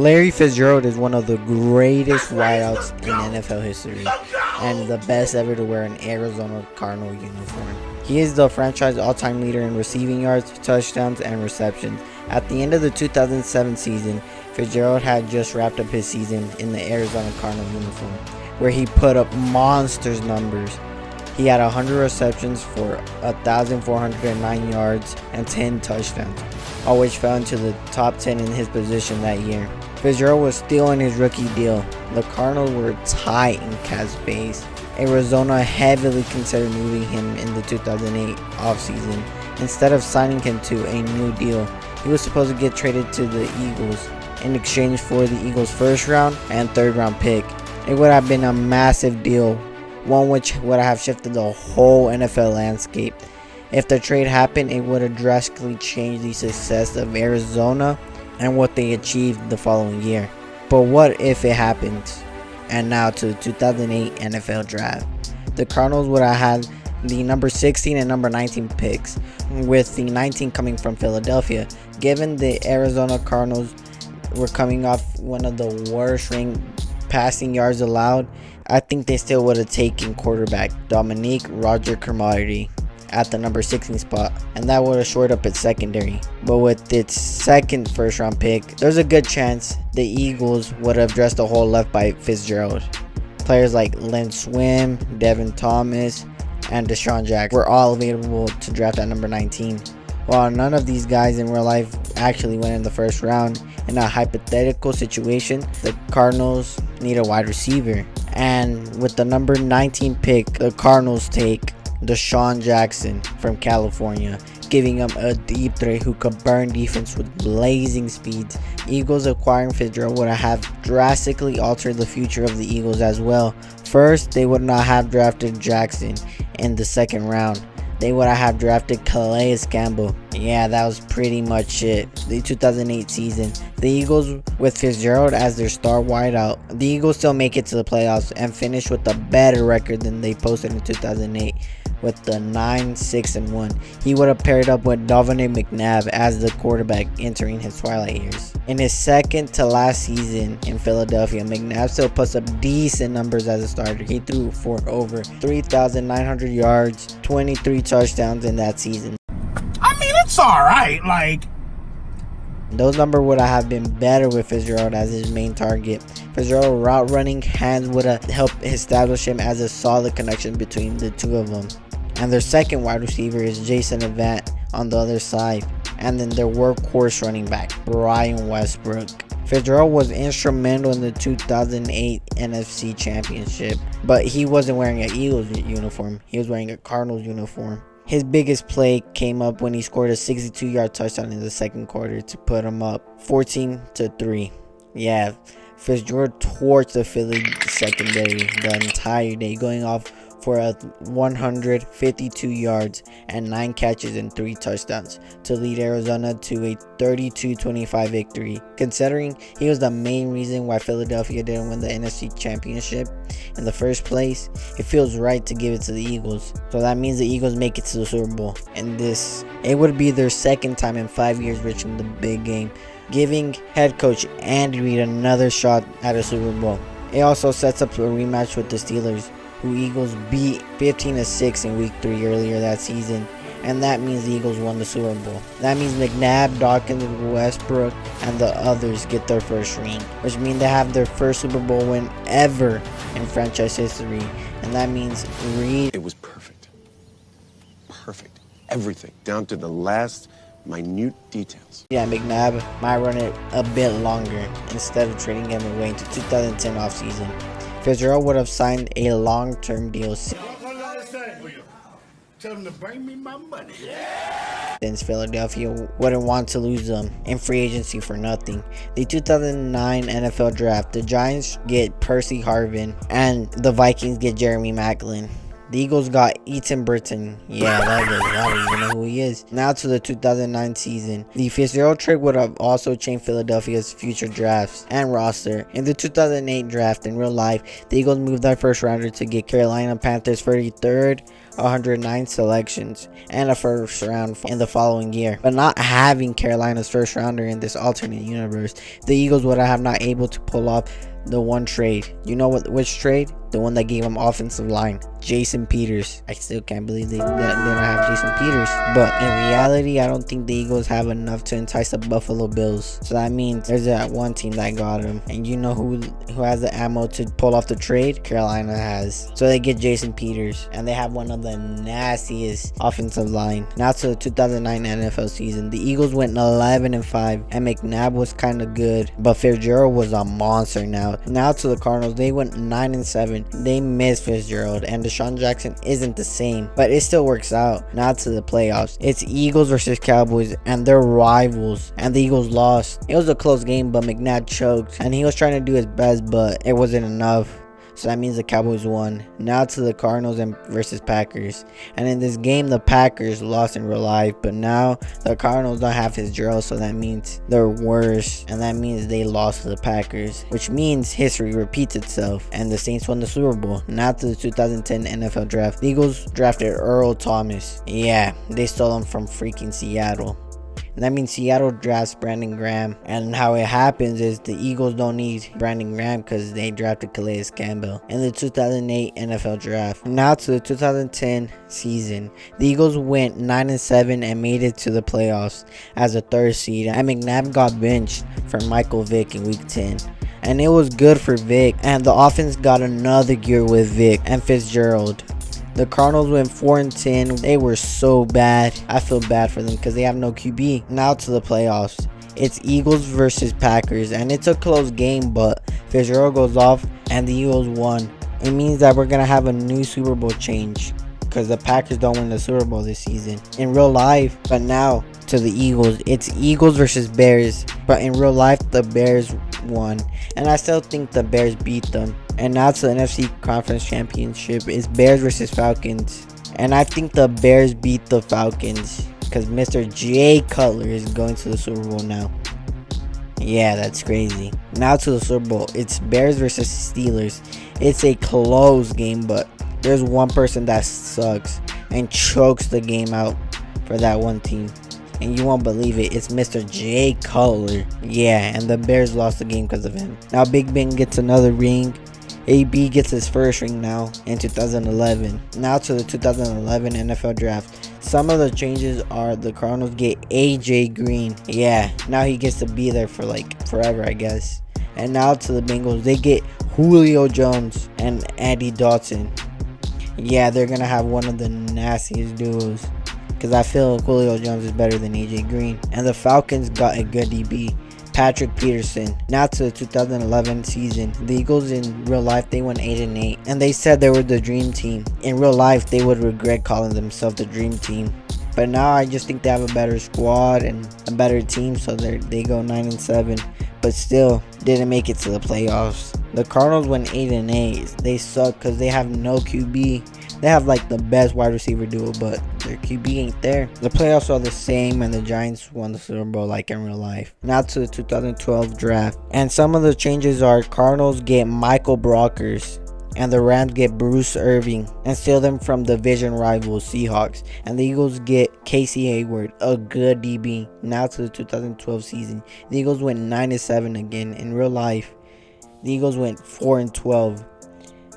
Larry Fitzgerald is one of the greatest wideouts in NFL history and the best ever to wear an Arizona Cardinal uniform. He is the franchise all-time leader in receiving yards, touchdowns, and receptions. At the end of the 2007 season, Fitzgerald had just wrapped up his season in the Arizona Cardinal uniform, where he put up monsters numbers. He had 100 receptions for 1,409 yards and 10 touchdowns, all which fell into the top 10 in his position that year. Fitzgerald was still in his rookie deal. The Cardinals were tight in cap space. Arizona heavily considered moving him in the 2008 offseason. Instead of signing him to a new deal, he was supposed to get traded to the Eagles in exchange for the Eagles' first round and third round pick. It would have been a massive deal, one which would have shifted the whole NFL landscape. If the trade happened, it would have drastically changed the success of Arizona and what they achieved the following year. But what if it happened? And now to the 2008 NFL Draft. The Cardinals would have had the number 16 and number 19 picks, with the 19 coming from Philadelphia. Given the Arizona Cardinals were coming off one of the worst ranked passing yards allowed, I think they still would have taken quarterback Dominique Roger Cromartie at the number 16 spot, and that would have shored up its secondary. But with its second first round pick, there's a good chance the Eagles would have dressed the hole left by Fitzgerald. Players like Len Swim, Devin Thomas, and Deshaun Jackson were all available to draft at number 19. While none of these guys in real life actually went in the first round, in a hypothetical situation, the Cardinals need a wide receiver. And with the number 19 pick, the Cardinals take Deshaun Jackson from California, giving him a deep threat who could burn defense with blazing speeds. Eagles acquiring Fitzgerald would have drastically altered the future of the Eagles as well. First, they would not have drafted Jackson in the second round. They would have drafted Calais Campbell. Yeah, that was pretty much it. The 2008 season, the Eagles with Fitzgerald as their star wideout, the Eagles still make it to the playoffs and finish with a better record than they posted in 2008 with the 9-6-1. He would have paired up with Dominic McNabb as the quarterback entering his twilight years. In his second to last season in Philadelphia, McNabb still puts up decent numbers as a starter. He threw for over 3,900 yards, 23 touchdowns in that season. I mean, it's alright, like... Those numbers would have been better with Fitzgerald as his main target. Fitzgerald's route running hands would have helped establish him as a solid connection between the two of them. And their second wide receiver is Jason Avant on the other side. And then their workhorse running back, Brian Westbrook. Fitzgerald was instrumental in the 2008 NFC Championship, but he wasn't wearing an Eagles uniform. He was wearing a Cardinals uniform. His biggest play came up when he scored a 62-yard touchdown in the second quarter to put him up 14-3. Yeah, Fitzgerald torched the Philly secondary the entire day, going off for 152 yards and 9 catches and 3 touchdowns to lead Arizona to a 32-25 victory. Considering he was the main reason why Philadelphia didn't win the NFC Championship in the first place, it feels right to give it to the Eagles. So that means the Eagles make it to the Super Bowl, and it would be their second time in 5 years reaching the big game, giving head coach Andy Reid another shot at a Super Bowl. It also sets up a rematch with the Steelers, who Eagles beat 15-6 in week 3 earlier that season, and that means the Eagles won the Super Bowl. That means McNabb, Dawkins, Westbrook, and the others get their first ring, which means they have their first Super Bowl win ever in franchise history, and that means Reid. It was perfect. Perfect. Everything, down to the last minute details. Yeah, McNabb might run it a bit longer instead of trading him away into 2010 offseason. Fitzgerald would have signed a long-term deal Tell them to bring me my money. since Philadelphia wouldn't want to lose them in free agency for nothing. The 2009 NFL Draft, the Giants get Percy Harvin and the Vikings get Jeremy Maclin. The Eagles got Ethan Burton. Yeah, I don't even know who he is. Now to the 2009 season. The Fitzgerald trade would have also changed Philadelphia's future drafts and roster. In the 2008 draft, in real life, the Eagles moved their first rounder to get Carolina Panthers 33rd, 109 selections, and a first round in the following year. But not having Carolina's first rounder in this alternate universe, the Eagles would have not able to pull off the one trade. You know which trade? The one that gave him offensive line, Jason Peters. I still can't believe they don't have Jason Peters. But in reality, I don't think the Eagles have enough to entice the Buffalo Bills. So that means there's that one team that got him. And you know who has the ammo to pull off the trade? Carolina has. So they get Jason Peters. And they have one of the nastiest offensive line. Now to the 2009 NFL season, the Eagles went 11-5. And McNabb was kind of good. But Fitzgerald was a monster now. Now to the Cardinals, they went 9-7. They missed Fitzgerald, and Deshaun Jackson isn't the same, but it still works out. Now to the playoffs, it's Eagles versus Cowboys, and they're rivals, and the Eagles lost. It was a close game, but McNabb choked, and he was trying to do his best, but it wasn't enough. So that means the Cowboys won. Now to the Cardinals versus Packers. And in this game, the Packers lost in real life. But now the Cardinals don't have Fitzgerald. So that means they're worse. And that means they lost to the Packers. Which means history repeats itself. And the Saints won the Super Bowl. Now to the 2010 NFL Draft. The Eagles drafted Earl Thomas. Yeah, they stole him from freaking Seattle. And that means Seattle drafts Brandon Graham. And how it happens is the Eagles don't need Brandon Graham because they drafted Calais Campbell in the 2008 NFL Draft. Now to the 2010 season, the Eagles went 9-7 and made it to the playoffs as a third seed. And McNabb got benched for Michael Vick in Week 10. And it was good for Vick. And the offense got another gear with Vick and Fitzgerald. The Cardinals went 4-10. They were so bad. I feel bad for them because they have no QB. Now to the playoffs. It's Eagles versus Packers. And it's a close game, but Fitzgerald goes off and the Eagles won. It means that we're going to have a new Super Bowl change because the Packers don't win the Super Bowl this season in real life. But now to the Eagles. It's Eagles versus Bears. But in real life, the Bears won. And I still think the Bears beat them. And now to the NFC Conference Championship is Bears versus Falcons. And I think the Bears beat the Falcons because Mr. Jay Cutler is going to the Super Bowl now. Yeah, that's crazy. Now to the Super Bowl. It's Bears versus Steelers. It's a close game, but there's one person that sucks and chokes the game out for that one team. And you won't believe it, it's Mr. Jay Cutler. Yeah, and the Bears lost the game because of him. Now Big Ben gets another ring. AB gets his first ring now in 2011. Now to the 2011 NFL Draft. Some of the changes are the Cardinals get AJ Green. Yeah, now he gets to be there for like forever, I guess. And now to the Bengals, they get Julio Jones and Andy Dalton. Yeah, they're going to have one of the nastiest duos because I feel Julio Jones is better than AJ Green. And the Falcons got a good DB, Patrick Peterson. Now to the 2011 season, the Eagles in real life, they went 8-8, and they said they were the dream team. In real life, they would regret calling themselves the dream team. But now I just think they have a better squad and a better team, so they go 9-7, but still didn't make it to the playoffs. The Cardinals went 8-8. They suck because they have no QB. They have like the best wide receiver duo, but their QB ain't there. The playoffs are the same, and the Giants won the Super Bowl like in real life. Now to the 2012 draft. And some of the changes are Cardinals get Michael Brockers, and the Rams get Bruce Irving and steal them from division rivals Seahawks. And the Eagles get Casey Hayward, a good DB. Now to the 2012 season. The Eagles went 9-7 again. In real life, the Eagles went 4-12.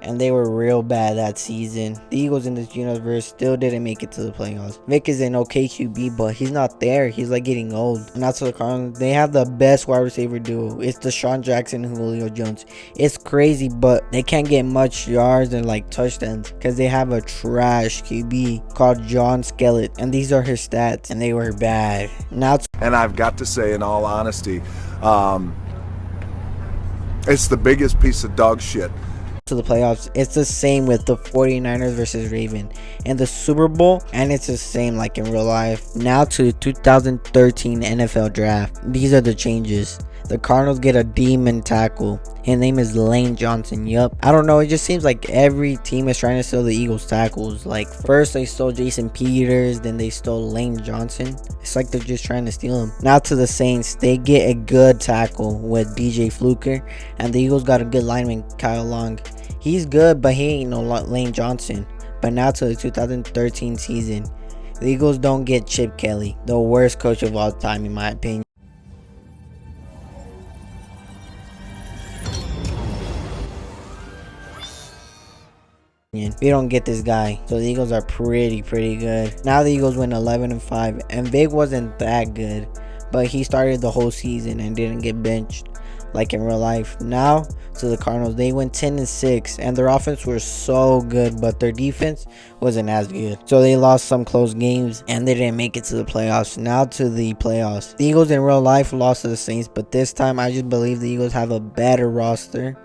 And they were real bad that season. The Eagles in this universe still didn't make it to the playoffs. Vic is an okay QB, but he's not there. He's like getting old. And that's the Cardinals. They have the best wide receiver duo. It's Deshaun Jackson and Julio Jones. It's crazy, but they can't get much yards and like touchdowns because they have a trash QB called John Skellett. And these are his stats, and they were bad. Now, and I've got to say, in all honesty, it's the biggest piece of dog shit. To the playoffs, it's the same with the 49ers versus Ravens in the Super Bowl, and it's the same like in real life. Now to the 2013 NFL Draft. These are the changes. The Cardinals get a demon tackle. His name is Lane Johnson. Yup. I don't know. It just seems like every team is trying to steal the Eagles tackles. Like first they stole Jason Peters, then they stole Lane Johnson. It's like they're just trying to steal him. Now to the Saints. They get a good tackle with DJ Fluker. And the Eagles got a good lineman, Kyle Long. He's good, but he ain't no Lane Johnson. But now to the 2013 season, the Eagles don't get Chip Kelly, the worst coach of all time in my opinion. We don't get this guy, so the Eagles are pretty good. Now the Eagles win 11-5, and Vic wasn't that good, but he started the whole season and didn't get benched like in real life. Now to the Cardinals, they went 10-6, and their offense was so good, but their defense wasn't as good, so they lost some close games and they didn't make it to the playoffs. Now to the playoffs, the Eagles in real life lost to the Saints, but this time I just believe the Eagles have a better roster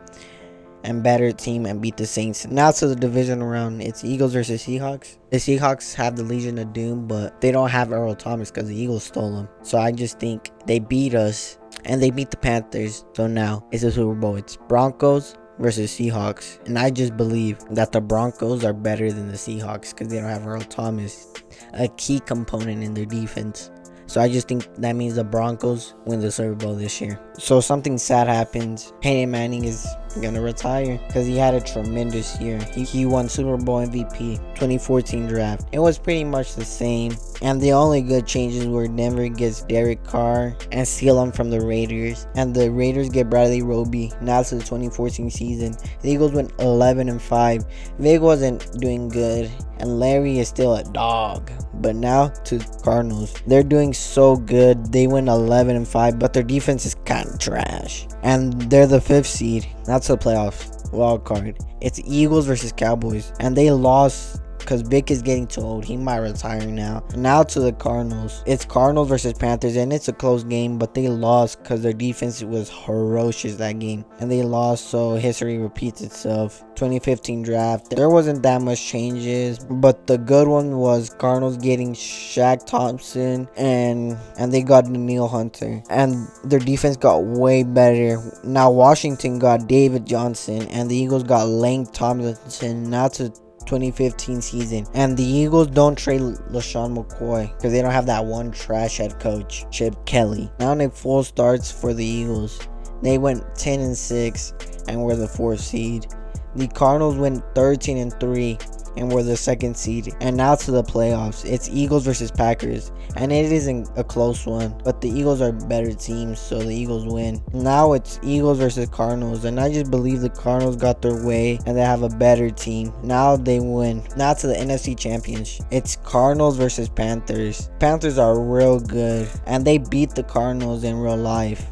and better team and beat the Saints. Now to the division round, it's Eagles versus Seahawks. The Seahawks have the Legion of Doom, but they don't have Earl Thomas because the Eagles stole him. So I just think they beat us and they beat the Panthers. So now it's a Super Bowl. It's Broncos versus Seahawks, and I just believe that the Broncos are better than the Seahawks because they don't have Earl Thomas, a key component in their defense. So I just think that means the Broncos win the Super Bowl this year. So something sad happens. Peyton Manning is gonna retire because he had a tremendous year. He won Super Bowl MVP 2014 draft. It was pretty much the same, and the only good changes were Denver gets Derek Carr and steal him from the Raiders, and the Raiders get Bradley Roby. Now to the 2014 season, the Eagles went 11-5. Vic wasn't doing good, and Larry is still a dog. But now to Cardinals, they're doing so good. They win 11-5, but their defense is kind of trash, and they're the 5th seed. Now to the playoffs wild card, it's Eagles versus Cowboys, and they lost because Vic is getting too old. He might retire now. Now to the Cardinals, it's Cardinals versus Panthers, and it's a close game, but they lost because their defense was ferocious that game, and they lost, so history repeats itself. 2015 draft, there wasn't that much changes, but the good one was Cardinals getting Shaq Thompson, and they got Daniil Hunter, and their defense got way better. Now Washington got David Johnson, and the Eagles got Lane Tomlinson. Now to 2015 season, and the Eagles don't trade LaShawn McCoy because they don't have that one trash head coach, Chip Kelly. Now in full starts for the Eagles, they went 10-6 and were the 4th seed. The Cardinals went 13-3 and were the 2nd seed. And now to the playoffs, it's Eagles versus Packers, and it isn't a close one, but the Eagles are better teams, so the Eagles win. Now it's Eagles versus Cardinals, and I just believe the Cardinals got their way and they have a better team. Now they win. Now to the NFC Championship, it's Cardinals versus Panthers. Panthers are real good, and they beat the Cardinals in real life,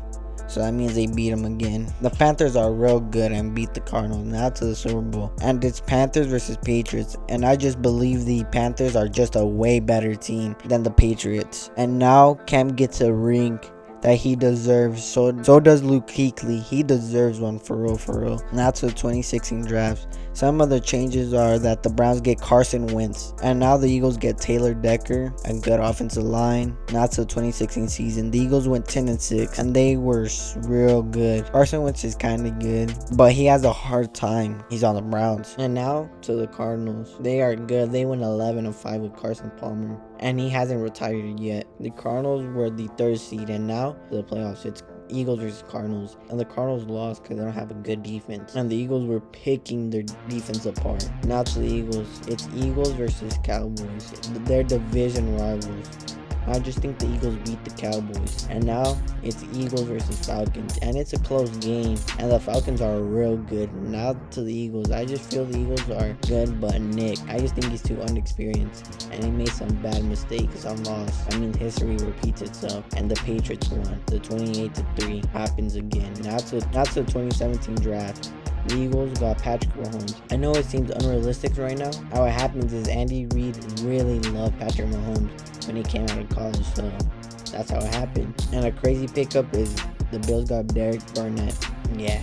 so that means they beat them again. The Panthers are real good and beat the Cardinals. Now to the Super Bowl, and it's Panthers versus Patriots, and I just believe the Panthers are just a way better team than the Patriots. And now Cam gets a ring that he deserves. So does Luke Kuechly. He deserves one for real. Now to the 2016 draft. Some of the changes are that the Browns get Carson Wentz, and now the Eagles get Taylor Decker, a good offensive line. Now to the 2016 season, the Eagles went 10-6, and they were real good. Carson Wentz is kind of good, but he has a hard time. He's on the Browns. And now to the Cardinals. They are good. They went 11-5 with Carson Palmer, and he hasn't retired yet. The Cardinals were the 3rd seed, and now to the playoffs, it's Eagles versus Cardinals, and the Cardinals lost because they don't have a good defense, and the Eagles were picking their defense apart. Now to the Eagles, it's Eagles versus Cowboys. They're division rivals. I just think the Eagles beat the Cowboys. And now it's Eagles versus Falcons, and it's a close game, and the Falcons are real good. Now to the Eagles, I just feel the Eagles are good, but Nick, I just think he's too unexperienced, and he made some bad mistakes on loss. I mean, history repeats itself, and the Patriots won. The 28-3 happens again. Now to the 2017 draft. The Eagles got Patrick Mahomes. I know it seems unrealistic right now. How it happens is Andy Reid really loved Patrick Mahomes when he came out of college, so that's how it happened. And a crazy pickup is the Bills got Derek Barnett. Yeah,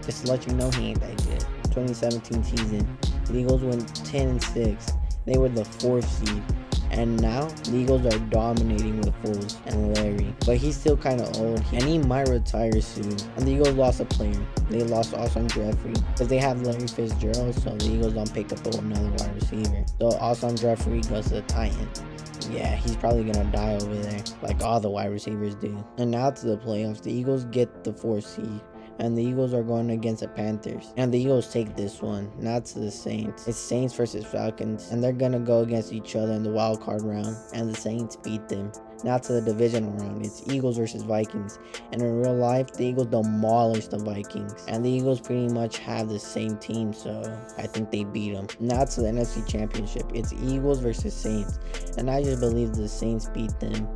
just to let you know he ain't that good. 2017 season, the Eagles went 10-6. They were the 4th seed. And now, the Eagles are dominating with Foles and Larry. But he's still kind of old, and he might retire soon. And the Eagles lost a player. They lost Alshon Jeffrey because they have Larry Fitzgerald, so the Eagles don't pick up another wide receiver. So Alshon Jeffrey goes to the Titans. Yeah, he's probably going to die over there, like all the wide receivers do. And now to the playoffs, the Eagles get the 4th seed. and the Eagles are going against the Panthers. And the Eagles take this one, not to the Saints. It's Saints versus Falcons, and they're gonna go against each other in the wild card round, and the Saints beat them. Not to the divisional round. It's Eagles versus Vikings. And in real life, the Eagles demolish the Vikings. And the Eagles pretty much have the same team, so I think they beat them. Not to the NFC Championship. It's Eagles versus Saints. And I just believe the Saints beat them.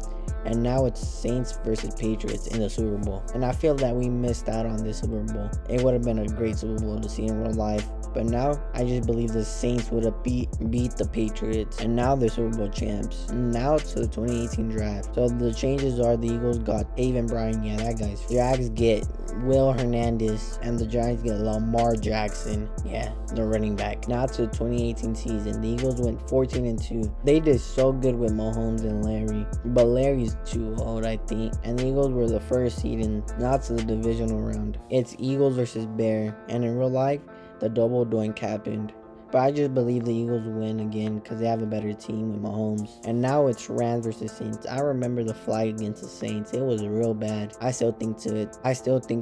And now it's Saints versus Patriots in the Super Bowl. And I feel that we missed out on this Super Bowl. It would have been a great Super Bowl to see in real life. But now, I just believe the Saints would have beat the Patriots. And now they're Super Bowl champs. Now to the 2018 draft. So the changes are the Eagles got Taven Bryan. Yeah, that guy's. Jags get Will Hernandez. And the Giants get Lamar Jackson. Yeah, the running back. Now to the 2018 season. The Eagles went 14-2. They did so good with Mahomes and Larry. But Larry's too old, I think. And the Eagles were the first seed in not to the divisional round. It's Eagles versus Bear. And in real life, the double doink happened. But I just believe the Eagles win again because they have a better team with Mahomes. And now it's Rams versus Saints. I remember the flag against the Saints. It was real bad. I still think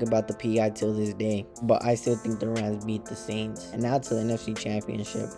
about the PI till this day. But I still think the Rams beat the Saints. And now to the NFC Championship.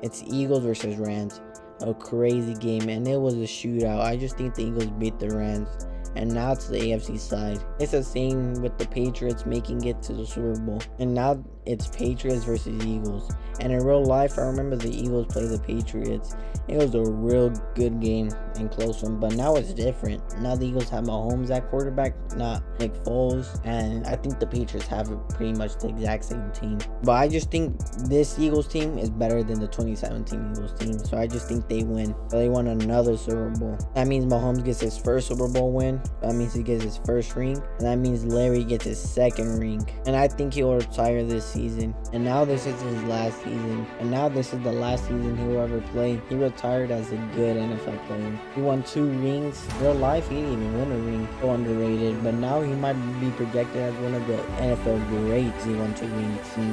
It's Eagles versus Rams. A crazy game, and it was a shootout. I just think the Eagles beat the Rams. And now to the AFC side. It's the same with the Patriots making it to the Super Bowl. And now it's Patriots versus Eagles. And in real life, I remember the Eagles play the Patriots. It was a real good game and close one. But now it's different. Now the Eagles have Mahomes at quarterback, not Nick Foles. And I think the Patriots have pretty much the exact same team. But I just think this Eagles team is better than the 2017 Eagles team. So I just think they win. So they won another Super Bowl. That means Mahomes gets his first Super Bowl win. That means he gets his first ring. And that means Larry gets his second ring. And I think he'll retire this season. And now this is his last season. And now this is the last season he will ever play. He retired as a good NFL player. He won 2 rings. In real life, he didn't even win a ring. So underrated. But now he might be projected as one of the NFL greats. He won 2 rings in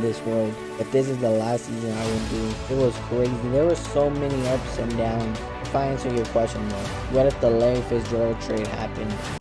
this world. But this is the last season I would do. It was crazy. There were so many ups and downs. If I answer your question though, what if the Larry Fitzgerald trade happened?